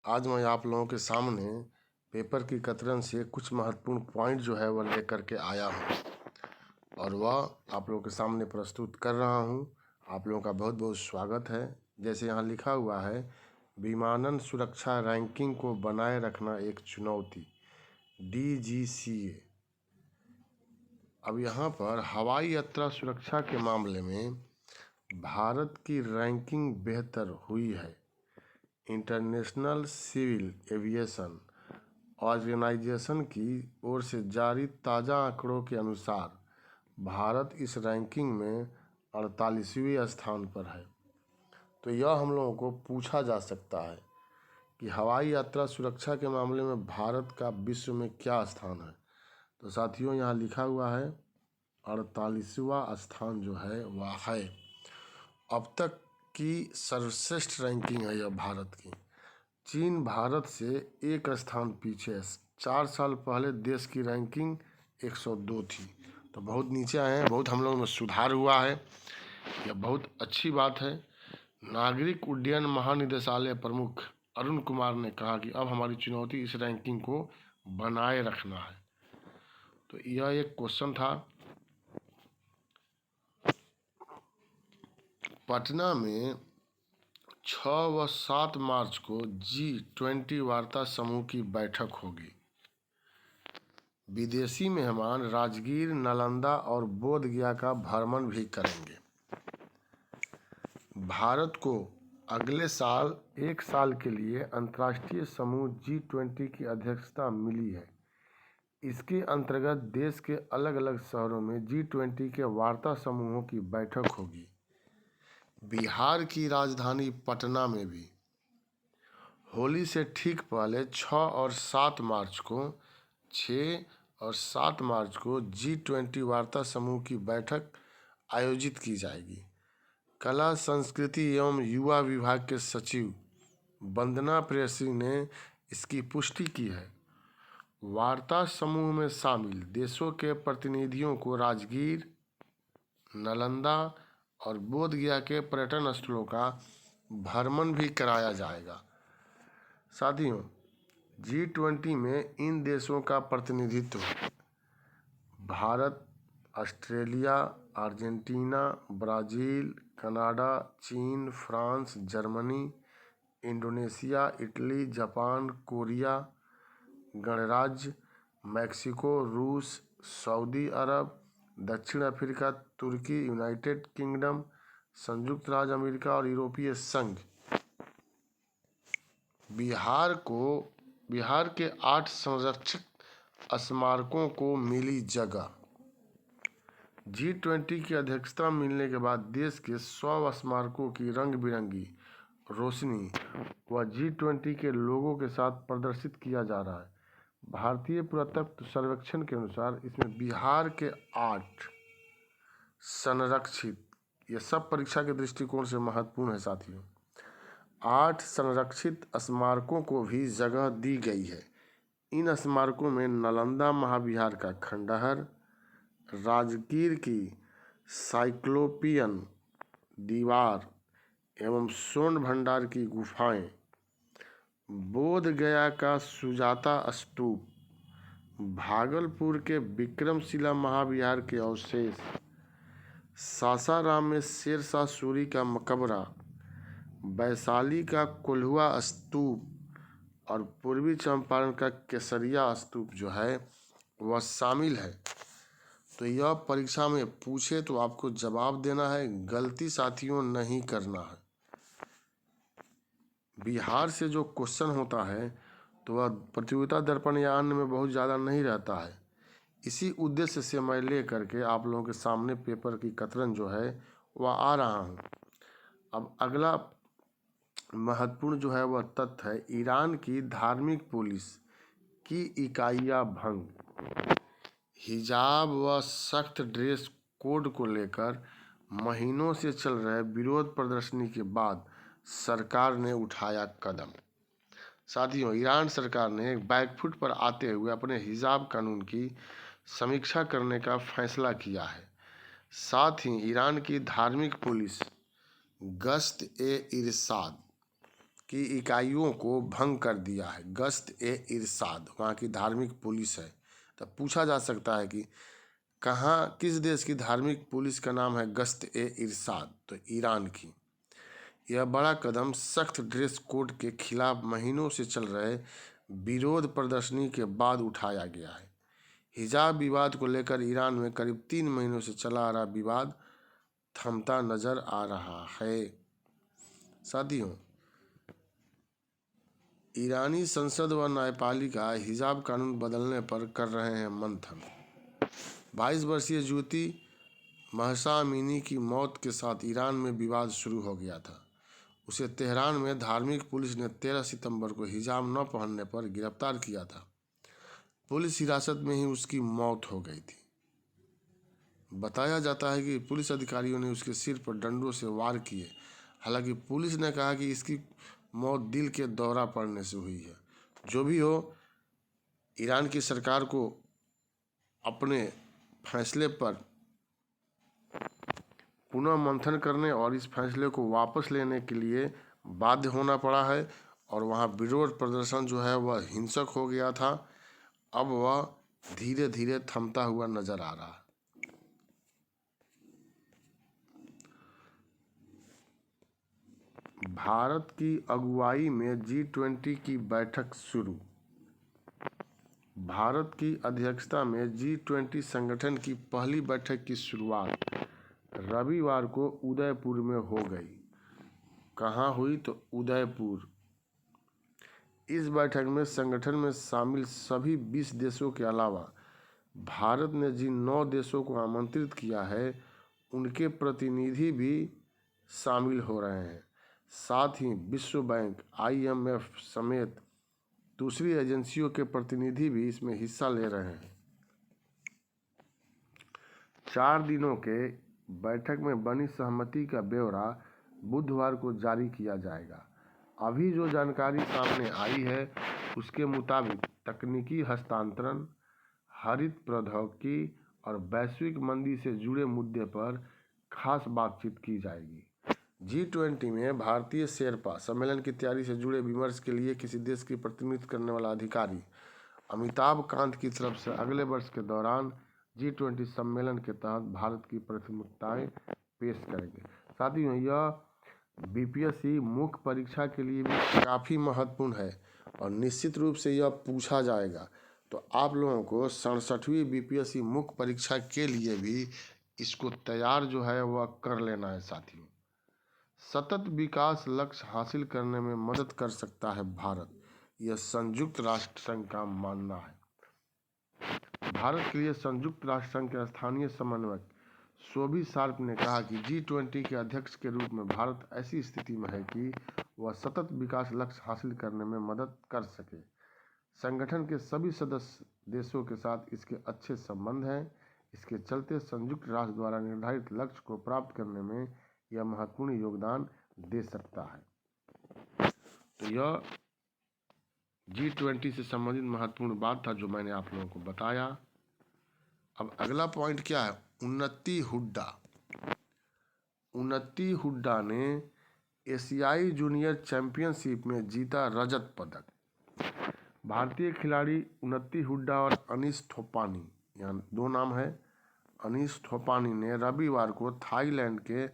आज मैं आप लोगों के सामने पेपर की कतरन से कुछ महत्वपूर्ण पॉइंट जो है वह लेकर के आया हूँ और वह आप लोगों के सामने प्रस्तुत कर रहा हूँ। आप लोगों का बहुत बहुत स्वागत है। जैसे यहाँ लिखा हुआ है, विमानन सुरक्षा रैंकिंग को बनाए रखना एक चुनौती, DGCA। अब यहाँ पर हवाई यात्रा सुरक्षा के मामले में भारत की रैंकिंग बेहतर हुई है। इंटरनेशनल सिविल एविएशन ऑर्गेनाइजेशन की ओर से जारी ताज़ा आंकड़ों के अनुसार भारत इस रैंकिंग में 48वें स्थान पर है। तो यह हम लोगों को पूछा जा सकता है कि हवाई यात्रा सुरक्षा के मामले में भारत का विश्व में क्या स्थान है। तो साथियों, यहाँ लिखा हुआ है 48वां स्थान जो है वह है। अब तक की सर्वश्रेष्ठ रैंकिंग है यह भारत की। चीन भारत से एक स्थान पीछे है। 4 साल पहले देश की रैंकिंग 102 थी, तो बहुत नीचे आए हैं। बहुत हम लोगों में सुधार हुआ है, यह बहुत अच्छी बात है। नागरिक उड्डयन महानिदेशालय प्रमुख अरुण कुमार ने कहा कि अब हमारी चुनौती इस रैंकिंग को बनाए रखना है। तो यह एक क्वेश्चन था। पटना में 6 व 7 मार्च को G20 वार्ता समूह की बैठक होगी। विदेशी मेहमान राजगीर, नालंदा और बोध गया का भ्रमण भी करेंगे। भारत को अगले साल 1 साल के लिए अंतर्राष्ट्रीय समूह G20 की अध्यक्षता मिली है। इसके अंतर्गत देश के अलग अलग शहरों में G20 के वार्ता समूहों की बैठक होगी। बिहार की राजधानी पटना में भी होली से ठीक पहले 6 और 7 मार्च को G20 वार्ता समूह की बैठक आयोजित की जाएगी। कला, संस्कृति एवं युवा विभाग के सचिव वंदना प्रेयसी ने इसकी पुष्टि की है। वार्ता समूह में शामिल देशों के प्रतिनिधियों को राजगीर, नालंदा और बोध गया के पर्यटन स्थलों का भ्रमण भी कराया जाएगा। साथियों, G20 में इन देशों का प्रतिनिधित्व Bharat, Australia, Argentina, Brazil, Canada, चीन, France, Germany, Indonesia, Italy, Japan, Korea गणराज्य, मैक्सिको, रूस, सऊदी अरब, दक्षिण अफ्रीका, तुर्की, यूनाइटेड किंगडम, संयुक्त राज्य अमेरिका और यूरोपीय संघ। बिहार के 8 संरक्षित स्मारकों को मिली जगह। G20 की अध्यक्षता मिलने के बाद देश के 100 स्मारकों की रंग बिरंगी रोशनी व G20 के लोगों के साथ प्रदर्शित किया जा रहा है। भारतीय पुरातत्व सर्वेक्षण के अनुसार इसमें बिहार के 8 संरक्षित, ये सब परीक्षा के दृष्टिकोण से महत्वपूर्ण है साथियों, 8 संरक्षित स्मारकों को भी जगह दी गई है। इन स्मारकों में नालंदा महाविहार का खंडहर, राजगीर की साइक्लोपियन दीवार एवं स्वर्ण भंडार की गुफाएं, बोध गया का सुजाता स्तूप, भागलपुर के विक्रमशिला महाविहार के अवशेष, सासाराम में शेरशाह सूरी का मकबरा, वैशाली का कोल्हुआ स्तूप और पूर्वी चंपारण का केसरिया स्तूप जो है वह शामिल है। तो यह परीक्षा में पूछे तो आपको जवाब देना है, गलती साथियों नहीं करना है। बिहार से जो क्वेश्चन होता है तो वह प्रतियोगिता दर्पण या अन्य में बहुत ज़्यादा नहीं रहता है। इसी उद्देश्य से मैं ले करके आप लोगों के सामने पेपर की कतरन जो है वह आ रहा हूँ। अब अगला महत्वपूर्ण जो है वह तथ्य है, ईरान की धार्मिक पुलिस की इकाइयाँ भंग। हिजाब व सख्त ड्रेस कोड को लेकर महीनों से चल रहे विरोध प्रदर्शनी के बाद सरकार ने उठाया कदम। साथियों, ईरान सरकार ने बैकफुट पर आते हुए अपने हिजाब कानून की समीक्षा करने का फैसला किया है। साथ ही ईरान की धार्मिक पुलिस गश्त-ए-इरशाद की इकाइयों को भंग कर दिया है। गश्त-ए-इरशाद वहाँ की धार्मिक पुलिस है। तब पूछा जा सकता है कि किस देश की धार्मिक पुलिस का नाम है गश्त-ए-इरशाद? तो ईरान की। यह बड़ा कदम सख्त ड्रेस कोड के खिलाफ महीनों से चल रहे विरोध प्रदर्शनी के बाद उठाया गया है। हिजाब विवाद को लेकर ईरान में करीब 3 महीनों से चला आ रहा विवाद थमता नजर आ रहा है। साथियों, ईरानी संसद व न्यायपालिका हिजाब कानून बदलने पर कर रहे हैं मंथन। 22 वर्षीय ज्योति महसा अमीनी की मौत के साथ ईरान में विवाद शुरू हो गया था। उसे तेहरान में धार्मिक पुलिस ने 13 सितंबर को हिजाब न पहनने पर गिरफ्तार किया था। पुलिस हिरासत में ही उसकी मौत हो गई थी। बताया जाता है कि पुलिस अधिकारियों ने उसके सिर पर डंडों से वार किए। हालांकि पुलिस ने कहा कि इसकी मौत दिल के दौरा पड़ने से हुई है। जो भी हो, ईरान की सरकार को अपने फैसले पर पुनः मंथन करने और इस फैसले को वापस लेने के लिए बाध्य होना पड़ा है और वहाँ विरोध प्रदर्शन जो है वह हिंसक हो गया था। अब वह धीरे धीरे थमता हुआ नजर आ रहा है। भारत की अगुवाई में G20 की बैठक शुरू। भारत की अध्यक्षता में G20 संगठन की पहली बैठक की शुरुआत रविवार को उदयपुर में हो गई। कहाँ हुई? तो उदयपुर। इस बैठक में संगठन में शामिल सभी 20 देशों के अलावा भारत ने जिन 9 देशों को आमंत्रित किया है उनके प्रतिनिधि भी शामिल हो रहे हैं। साथ ही विश्व बैंक, IMF समेत दूसरी एजेंसियों के प्रतिनिधि भी इसमें हिस्सा ले रहे हैं। 4 दिनों के बैठक में बनी सहमति का ब्यौरा बुधवार को जारी किया जाएगा। अभी जो जानकारी सामने आई है उसके मुताबिक तकनीकी हस्तांतरण, हरित प्रौद्योगिकी और वैश्विक मंदी से जुड़े मुद्दे पर खास बातचीत की जाएगी। G20 में भारतीय शेरपा सम्मेलन की तैयारी से जुड़े विमर्श के लिए किसी देश की प्रतिनिधित्व करने वाला अधिकारी अमिताभ कांत की तरफ से अगले वर्ष के दौरान G20 सम्मेलन के तहत भारत की प्राथमिकताएं पेश करेंगे। साथियों, यह BPSC मुख्य परीक्षा के लिए भी काफ़ी महत्वपूर्ण है और निश्चित रूप से यह पूछा जाएगा। तो आप लोगों को 67वीं BPSC मुख्य परीक्षा के लिए भी इसको तैयार जो है वह कर लेना है। साथियों, सतत विकास लक्ष्य हासिल करने में मदद कर सकता है भारत, यह संयुक्त राष्ट्र संघ का मानना है। भारत के लिए संयुक्त राष्ट्र संघ के स्थानीय समन्वयक शोभी शार्प ने कहा कि G20 के अध्यक्ष के रूप में भारत ऐसी स्थिति में है कि वह सतत विकास लक्ष्य हासिल करने में मदद कर सके। संगठन के सभी सदस्य देशों के साथ इसके अच्छे संबंध हैं। इसके चलते संयुक्त राष्ट्र द्वारा निर्धारित लक्ष्य को प्राप्त करने में यह महत्वपूर्ण योगदान दे सकता है। तो यह G20 से संबंधित महत्वपूर्ण बात था जो मैंने आप लोगों को बताया। अब अगला पॉइंट क्या है? उन्नति हुड्डा। उन्नति हुड्डा ने एशियाई जूनियर चैंपियनशिप में जीता रजत पदक। भारतीय खिलाड़ी उन्नति हुड्डा और अनीश थोपानी, यहाँ 2 नाम है, अनीश थोपानी ने रविवार को थाईलैंड के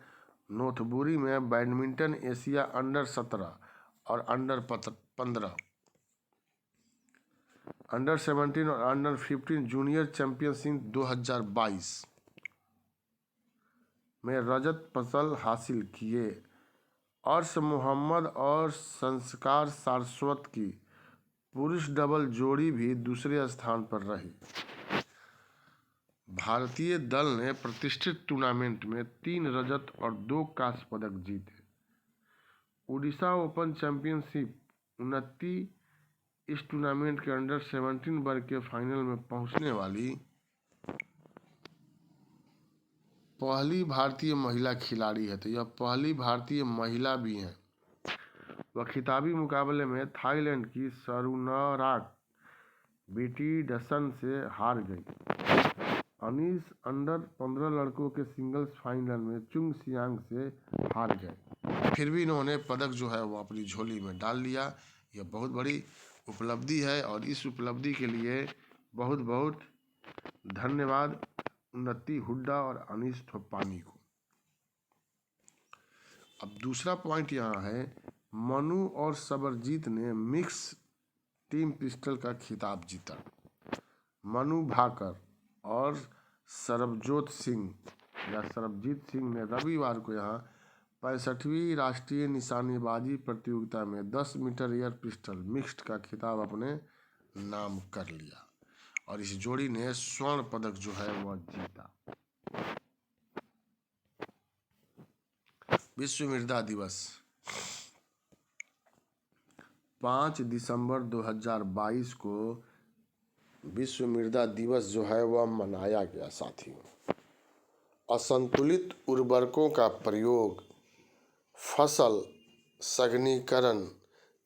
नोथबुरी में बैडमिंटन एशिया अंडर 17 और अंडर 15, अंडर 17 और अंडर 15 जूनियर चैंपियनशिप 2022 में रजत पदक हासिल किए। अर्श मोहम्मद और संस्कार सारस्वत की पुरुष डबल जोड़ी भी दूसरे स्थान पर रही। भारतीय दल ने प्रतिष्ठित टूर्नामेंट में 3 रजत और 2 कांस्य पदक जीते। ओडिशा ओपन चैंपियनशिप उन्नति इस टूर्नामेंट के अंडर 17 वर्ग के फाइनल में पहुंचने वाली पहली भारतीय महिला खिलाड़ी है। तो यह पहली भारतीय महिला भी हैं। वह खिताबी मुकाबले में थाईलैंड की सरुनाराक बीटीडसन से हार गई। अनीश अंडर 15 लड़कों के सिंगल्स फाइनल में चुंग सियांग से हार गए। फिर भी इन्होंने पदक जो है वो अपनी झोली में डाल लिया। यह बहुत बड़ी उपलब्धि है और इस उपलब्धि के लिए बहुत बहुत धन्यवाद उन्नति हुड्डा और अनीस थोपानी को। अब दूसरा पॉइंट यहाँ है, मनु और सबरजीत ने मिक्स टीम पिस्टल का खिताब जीता। मनु भाकर और सरबजोत सिंह या सरबजीत सिंह ने रविवार को यहाँ 65वीं राष्ट्रीय निशानेबाजी प्रतियोगिता में 10 मीटर एयर पिस्टल मिक्स्ड का खिताब अपने नाम कर लिया और इस जोड़ी ने स्वर्ण पदक जो है वह जीता। विश्व मृदा दिवस 5 दिसंबर 2022 को विश्व मृदा दिवस जो है वह मनाया गया। साथियों, असंतुलित उर्वरकों का प्रयोग, फसल सघनीकरण,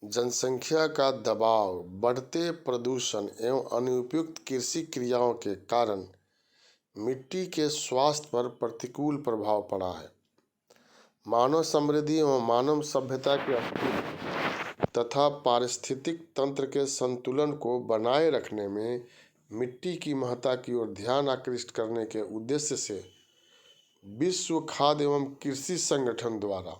जनसंख्या का दबाव, बढ़ते प्रदूषण एवं अनुपयुक्त कृषि क्रियाओं के कारण मिट्टी के स्वास्थ्य पर प्रतिकूल प्रभाव पड़ा है। मानव समृद्धि एवं मानव सभ्यता के अस्तित्व तथा पारिस्थितिक तंत्र के संतुलन को बनाए रखने में मिट्टी की महत्ता की ओर ध्यान आकृष्ट करने के उद्देश्य से विश्व खाद्य एवं कृषि संगठन द्वारा,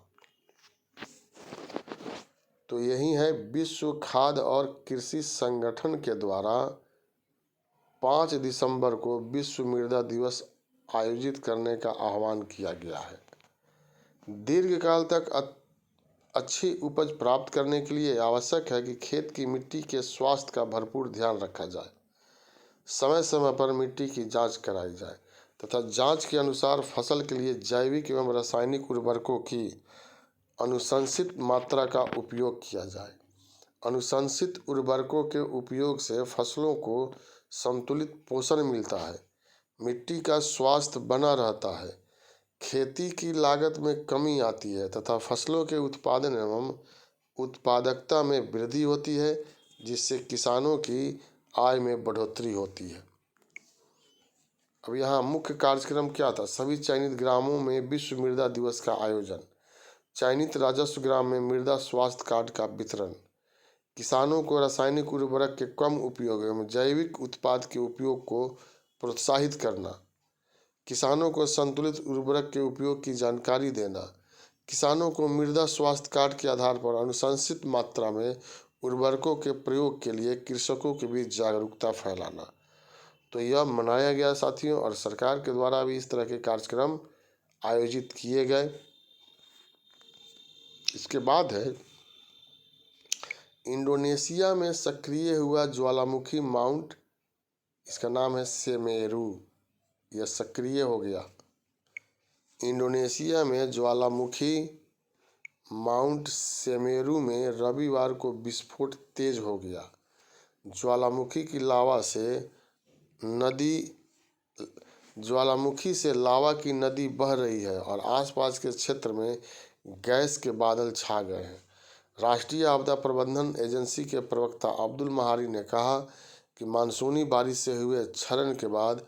तो यही है विश्व खाद्य और कृषि संगठन के द्वारा 5 दिसंबर को विश्व मृदा दिवस आयोजित करने का आह्वान किया गया है। दीर्घकाल तक अच्छी उपज प्राप्त करने के लिए आवश्यक है कि खेत की मिट्टी के स्वास्थ्य का भरपूर ध्यान रखा जाए, समय समय पर मिट्टी की जांच कराई जाए तथा जांच के अनुसार फसल के लिए जैविक एवं रासायनिक उर्वरकों की अनुशंसित मात्रा का उपयोग किया जाए। अनुशंसित उर्वरकों के उपयोग से फसलों को संतुलित पोषण मिलता है, मिट्टी का स्वास्थ्य बना रहता है, खेती की लागत में कमी आती है तथा फसलों के उत्पादन एवं उत्पादकता में वृद्धि होती है, जिससे किसानों की आय में बढ़ोतरी होती है। अब यहाँ मुख्य कार्यक्रम क्या था? सभी चयनित ग्रामों में विश्व मृदा दिवस का आयोजन, चयनित राजस्व ग्राम में मृदा स्वास्थ्य कार्ड का वितरण, किसानों को रासायनिक उर्वरक के कम उपयोग एवं जैविक उत्पाद के उपयोग को प्रोत्साहित करना, किसानों को संतुलित उर्वरक के उपयोग की जानकारी देना, किसानों को मृदा स्वास्थ्य कार्ड के आधार पर अनुशंसित मात्रा में उर्वरकों के प्रयोग के लिए कृषकों के बीच जागरूकता फैलाना। तो यह मनाया गया साथियों, और सरकार के द्वारा भी इस तरह के कार्यक्रम आयोजित किए गए। इसके बाद है, इंडोनेशिया में सक्रिय हुआ ज्वालामुखी माउंट, इसका नाम है सेमेरू, यह सक्रिय हो गया। इंडोनेशिया में ज्वालामुखी माउंट सेमेरू में रविवार को विस्फोट तेज हो गया। ज्वालामुखी से लावा की नदी बह रही है और आसपास के क्षेत्र में गैस के बादल छा गए हैं। राष्ट्रीय आपदा प्रबंधन एजेंसी के प्रवक्ता अब्दुल महारी ने कहा कि मानसूनी बारिश से हुए क्षरण के बाद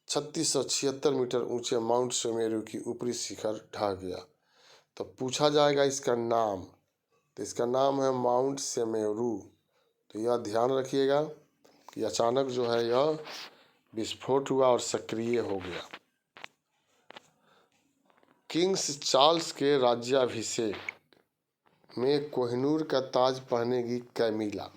3676 मीटर ऊंचे माउंट सेमेरू की ऊपरी शिखर ढह गया। तो पूछा जाएगा इसका नाम, तो इसका नाम है माउंट सेमेरू। तो यह ध्यान रखिएगा कि अचानक जो है यह विस्फोट हुआ और सक्रिय हो गया। किंग्स चार्ल्स के राज्याभिषेक में कोहिनूर का ताज पहनेगी कैमिला।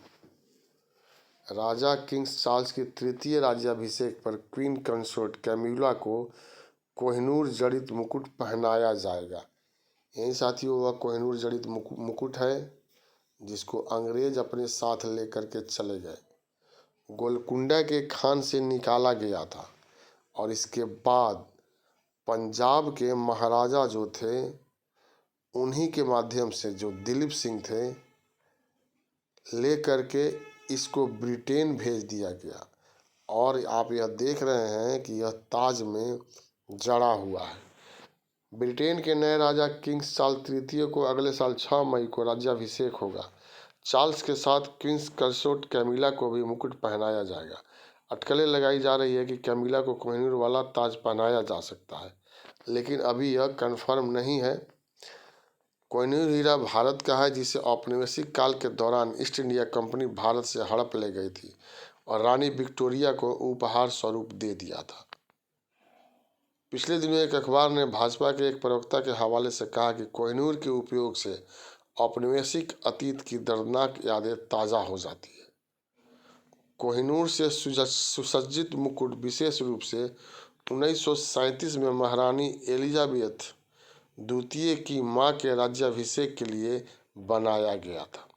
राजा किंग्स चार्ल्स के तृतीय राज्याभिषेक पर क्वीन कंसोर्ट कैमिला को कोहिनूर जड़ित मुकुट पहनाया जाएगा। यही साथियों वह कोहिनूर जड़ित मुकुट है जिसको अंग्रेज अपने साथ लेकर के चले गए, गोलकुंडा के खान से निकाला गया था और इसके बाद पंजाब के महाराजा जो थे उन्हीं के माध्यम से, जो दिलीप सिंह थे, ले करके इसको ब्रिटेन भेज दिया गया। और आप यह देख रहे हैं कि यह ताज में जड़ा हुआ है। ब्रिटेन के नए राजा किंग्स चार्ल्स तृतीय को अगले साल 6 मई को राज्याभिषेक होगा। चार्ल्स के साथ क्वींस कंसोर्ट कैमिला को भी मुकुट पहनाया जाएगा। अटकलें लगाई जा रही है कि कैमिला को कोहिनूर वाला ताज पहनाया जा सकता है, लेकिन अभी यह कंफर्म नहीं है। कोहिनूर हीरा भारत का है, जिसे औपनिवेशिक काल के दौरान ईस्ट इंडिया कंपनी भारत से हड़प ले गई थी और रानी विक्टोरिया को उपहार स्वरूप दे दिया था। पिछले दिनों एक अखबार ने भाजपा के एक प्रवक्ता के हवाले से कहा कि कोहिनूर के उपयोग से औपनिवेशिक अतीत की दर्दनाक यादें ताज़ा हो जाती है। कोहिनूर से सुसज्जित मुकुट विशेष रूप से 1937 में महारानी एलिजाबेथ द्वितीय की मां के राज्याभिषेक के लिए बनाया गया था।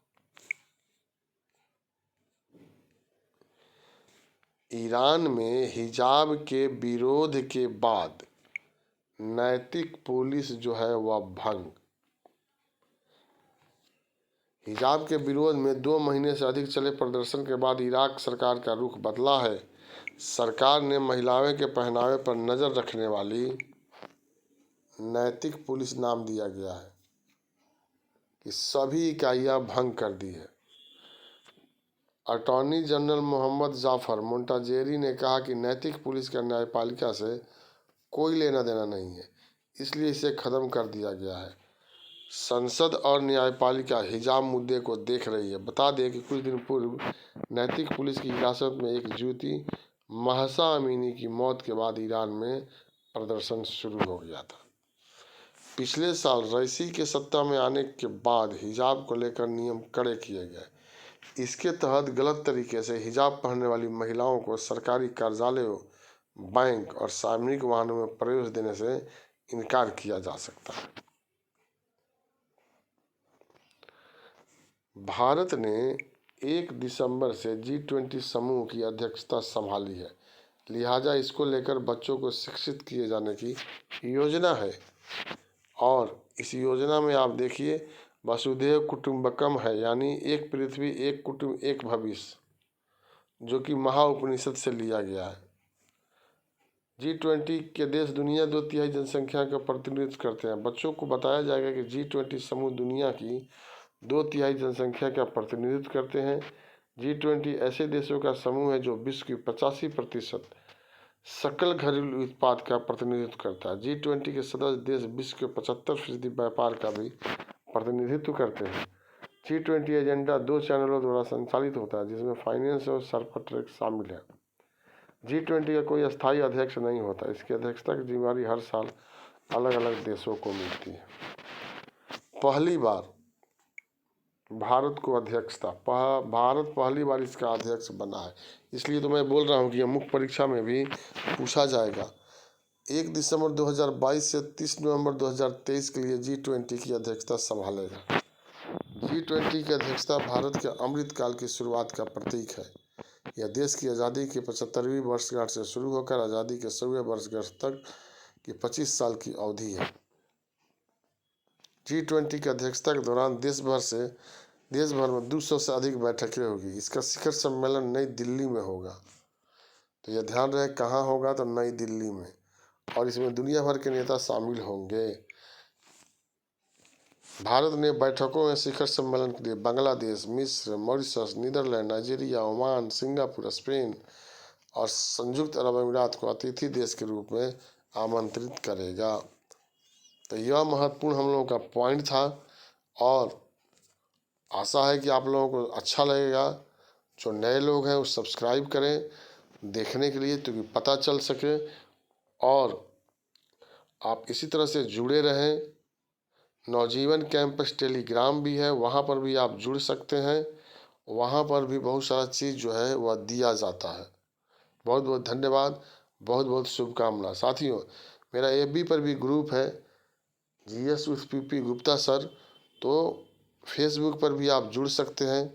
ईरान में हिजाब के विरोध के बाद नैतिक पुलिस जो है वह भंग। हिजाब के विरोध में 2 महीने से अधिक चले प्रदर्शन के बाद इराक सरकार का रुख बदला है। सरकार ने महिलाओं के पहनावे पर नज़र रखने वाली नैतिक पुलिस नाम दिया गया है कि सभी इकाइयाँ भंग कर दी है। अटॉर्नी जनरल मोहम्मद जाफर मोंटाजेरी ने कहा कि नैतिक पुलिस का न्यायपालिका से कोई लेना देना नहीं है, इसलिए इसे ख़त्म कर दिया गया है। संसद और न्यायपालिका हिजाब मुद्दे को देख रही है। बता दें कि कुछ दिन पूर्व नैतिक पुलिस की हिरासत में एक युवती महसा अमीनी की मौत के बाद ईरान में प्रदर्शन शुरू हो गया था। पिछले साल रईसी के सत्ता में आने के बाद हिजाब को लेकर नियम कड़े किए गए। इसके तहत गलत तरीके से हिजाब पहनने वाली महिलाओं को सरकारी कार्यालयों, बैंक और सार्वजनिक वाहनों में प्रवेश देने से इनकार किया जा सकता है। भारत ने 1 दिसंबर से G20 समूह की अध्यक्षता संभाली है, लिहाजा इसको लेकर बच्चों को शिक्षित किए जाने की योजना है। और इस योजना में आप देखिए वसुधैव कुटुंबकम है, यानी एक पृथ्वी एक कुटुंब एक भविष्य, जो कि महाउपनिषद से लिया गया है। G20 के देश दुनिया 2/3 जनसंख्या का प्रतिनिधित्व करते हैं। बच्चों को बताया जाएगा कि G20 समूह दुनिया की 2/3 जनसंख्या का प्रतिनिधित्व करते हैं। G20 ऐसे देशों का समूह है जो विश्व की 85% सकल घरेलू उत्पाद का प्रतिनिधित्व करता है। G20 के सदस्य देश विश्व के 75% व्यापार का भी प्रतिनिधित्व करते हैं। G20 एजेंडा 2 चैनलों द्वारा संचालित होता है, जिसमें फाइनेंस और सर्वट्रिक शामिल है। G20 का कोई अस्थायी अध्यक्ष नहीं होता। इसकी अध्यक्षता की जिम्मेदारी हर साल अलग अलग देशों को मिलती है। पहली बार भारत को अध्यक्षता, भारत पहली बार इसका अध्यक्ष बना है, इसलिए तो मैं बोल रहा हूँ कि यह मुख्य परीक्षा में भी पूछा जाएगा। 1 दिसंबर 2022 से 30 नवंबर 2023 के लिए G20 की अध्यक्षता संभालेगा। G20 की अध्यक्षता भारत के अमृतकाल की शुरुआत का प्रतीक है। यह देश की आज़ादी की 75वीं वर्षगांठ से शुरू होकर आज़ादी के 100वें वर्षगांठ तक की 25 साल की अवधि है। G20 की अध्यक्षता के दौरान देश भर में 200 से अधिक बैठकें होगी। इसका शिखर सम्मेलन नई दिल्ली में होगा, तो यह ध्यान रहे कहाँ होगा, तो नई दिल्ली में, और इसमें दुनिया भर के नेता शामिल होंगे। भारत ने बैठकों में शिखर सम्मेलन के लिए बांग्लादेश, मिस्र, Mauritius, Netherlands, Nigeria, Oman, Singapore, Spain और संयुक्त अरब अमीरात को अतिथि देश के रूप में आमंत्रित करेगा। तो यह महत्वपूर्ण हम लोगों का पॉइंट था और आशा है कि आप लोगों को अच्छा लगेगा। जो नए लोग हैं वो सब्सक्राइब करें देखने के लिए, ताकि पता चल सके, और आप इसी तरह से जुड़े रहें। नवजीवन कैंपस टेलीग्राम भी है, वहाँ पर भी आप जुड़ सकते हैं। वहाँ पर भी बहुत सारा चीज़ जो है वह दिया जाता है। बहुत बहुत धन्यवाद, बहुत बहुत शुभकामना। साथियों, मेरा FB पर भी ग्रुप है GS with PP Gupta sir, तो फेसबुक पर भी आप जुड़ सकते हैं।